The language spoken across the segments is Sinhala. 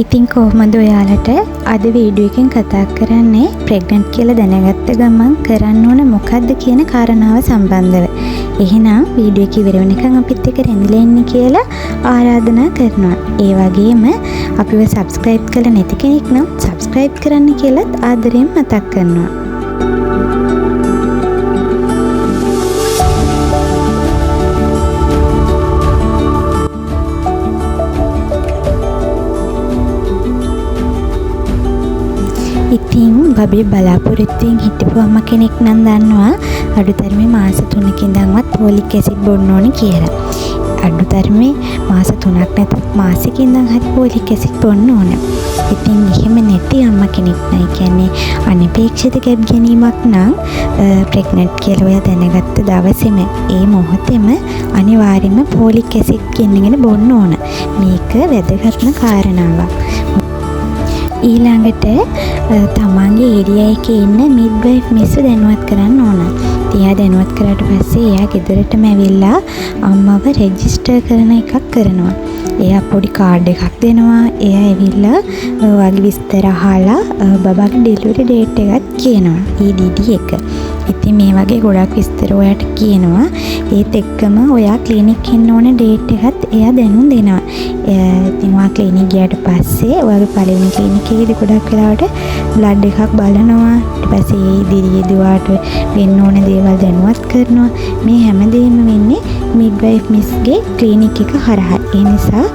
ඉතින් කොහොමද ඔයාලට අද වීඩියෝ එකෙන් කතා කරන්නේ ප්‍රෙග්නන්ට් කියලා දැනගත්ත ගමන් කරන්න ඕන මොකක්ද කියන කාරණාව සම්බන්ධව. එහෙනම් වීඩියෝ එක ඉවර වෙනකන් අපිත් එක්ක රැඳිලා ඉන්න කියලා ආරාධනා කරනවා. ඒ වගේම අපිව subscribe කරලා නැති කෙනෙක් නම් subscribe කරන්න කියලාත් ආදරයෙන් මතක් කරනවා. ඉතින් බබේ බලාපොරොත්තුෙන් හිටපු අම්මා කෙනෙක් නම් දන්නවා අඩුතරමේ මාස 3කින් ඉඳන්වත් ෆෝලික් ඇසිඩ් බොන්න ඕනේ කියලා. අඩුතරමේ මාස 3ක් නැතත් මාසෙකින් ඉඳන් හරි ෆෝලික් ඇසිඩ් බොන්න ඕනේ. ඉතින් එහෙම නැති අම්මා කෙනෙක් නයි කියන්නේ අනපේක්ෂිත ගැබ් ගැනීමක් නම් ප්‍රෙග්නන්ට් කියලා ඔයා දැනගත්ත දවසේම ඒ මොහොතේම අනිවාර්යයෙන්ම ෆෝලික් ඇසිඩ් ගෙන්නගෙන බොන්න ඕන. මේක වැදගත්ම කාරණාවක්. ඊළඟට තමන්ගේ ඒරියා එකේ ඉන්න මිඩ්වයිෆ් මිස්ව දැනුවත් කරන්න ඕන. එයා දැනුවත් කරාට පස්සේ එයා ගෙදරටම ඇවිල්ලා අම්මව රෙජිස්ටර් කරන එකක් කරනවා. එයා පොඩි කාඩ් එකක් දෙනවා. එයා ඇවිල්ලා වගේ විස්තර අහලා බබාගේ ඩෙලිවරි ඩේට් එකත් කියනවා. EDD එක. ඉතින් මේ වගේ ගොඩක් විස්තර ඔයාට කියනවා. ඒත් එක්කම ඔයා ක්ලිනික් එන්න ඕන ඩේට් එකත් එයා දැනුම් දෙනවා. ඉතින් ඔයා ක්ලිනික් ගියාට පස්සේ ඔයාගේ පළවෙනි ක්ලිනික් එකේදී ගොඩක් වෙලාවට බ්ලඩ් එකක් බලනවා. ඊට පස්සේ ඒ ඉදිරියේදී ඔයාට වෙන්න ඕන දේවල් දැනුවත් කරනවා. මේ හැමදේම වෙන්නේ මිඩ්වයිෆ් මිස්ගේ ක්ලිනික් එක හරහා. ඒ නිසා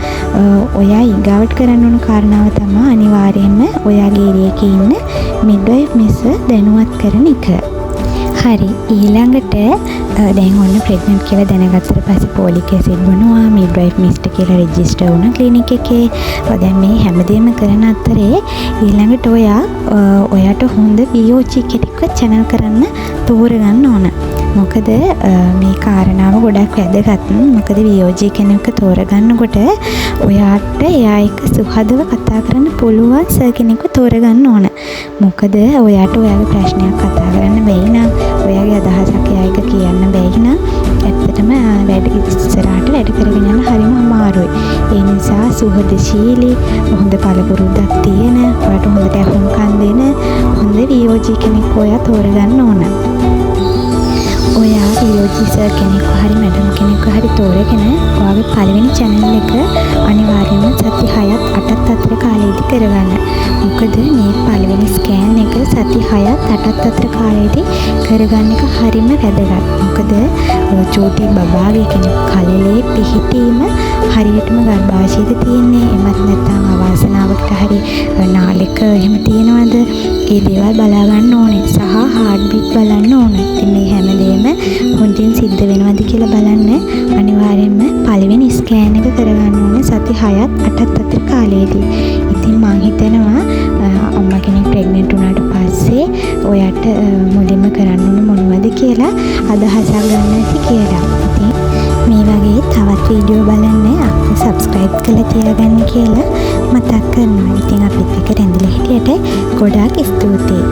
ඔයා ඊගාවට කරන්න ඕන කාරණාව තමයි අනිවාර්යයෙන්ම ඔයාගේ ඒරියා එකේ ඉන්න මිඩ්වයිෆ් මිස්ව දැනුවත් කරන එක. හරි, ඊළඟට දැන් ඔන්න ප්‍රෙග්නන්ට් කියලා දැනගත්තට පස්සේ ෆෝලික් ඇසිඩ් බොනවා, මිඩ්වයිෆ් මිස්ට කියලා රෙජිස්ටර් වුණා ක්ලිනික් එකේ. දැන් මේ හැමදේම කරන අතරේ ඊළඟට ඔයාට හොඳ BOG කෙනෙක්ව channel කරන්න තෝරගන්න ඕන. මොකද මේ කාරණාව ගොඩක් වැදගත්. මොකද BOG කෙනෙක්ව තෝරගන්නකොට ඔයාට එයා එක්ක සුහදව කතා කරන්න පුළුවන් සර් කෙනෙක්ව තෝරගන්න ඕන. මොකද ඔයාට ඔයාගේ ප්‍රශ්නයක් කතා කරන්න බැයි නම්, ඔයාගේ අදහසක් එයා එක්ක කියන්න බැයි නම් ඇත්තටම වැඩ ඉස්සරහට වැඩ කරගෙන යන්න හරිම අමාරුයි. ඒ නිසා සුහදශීලී, හොඳ පළපුරුද්දක් තියෙන, ඔයාට හොඳට අහුම්කම් දෙන හොඳ BOG කෙනෙක් ඔයා තෝරගන්න ඕන. ඔයා BOG සර් කෙනෙක්ව හරි මැඩම් කෙනෙක්ව හරි තෝරගෙන ඔයාගේ පළවෙනි channel එක අනිවාර්යයෙන්ම සති 6ත් 8ත් අතර කාලෙදී කරගන්න. මොකද මේ පළවෙනි ස්කෑන් එක සති 6ත් 8ත් අතර කාලෙදී කරගන්න එක හරිම වැදගත්. මොකද චූටි බබාගේ කෙනෙක් කලලේ පිහිටීම හරියටම ගර්භාෂයද තියෙන්නේ, එමත් නැත්නම් අවාසනාවකට හරි නාලක එහෙම තියෙනවද, ඒ දේවල් බලා ගන්න ඕනේ. සහ හાર્ට් බීට් බලන්න ඕනේ. ඉතින් මේ හැමදේම හොඳින් සිද්ධ වෙනවද කියලා බලන්න අනිවාර්යයෙන්ම පළවෙනි ස්කෑන් එක කරගන්න ඕනේ සති 6ත් 8ත් අතර කාලයේදී. ඉතින් මම හිතනවා අම්මා කෙනෙක් ප්‍රෙග්නන්ට් වුණාට පස්සේ ඔයාට මුලින්ම කරන්න ඕනේ මොනවද කියලා අදහසක් ගන්න ඇති කියලා. ඉතින් මේ වගේ තවත් වීඩියෝ බලන්න අපිව subscribe කරලා තියාගන්න කියලා මතක් කරනවා. ඉතින් අපිත් එක්ක රැඳිලා හිටියට ගොඩාක් ස්තුතියි.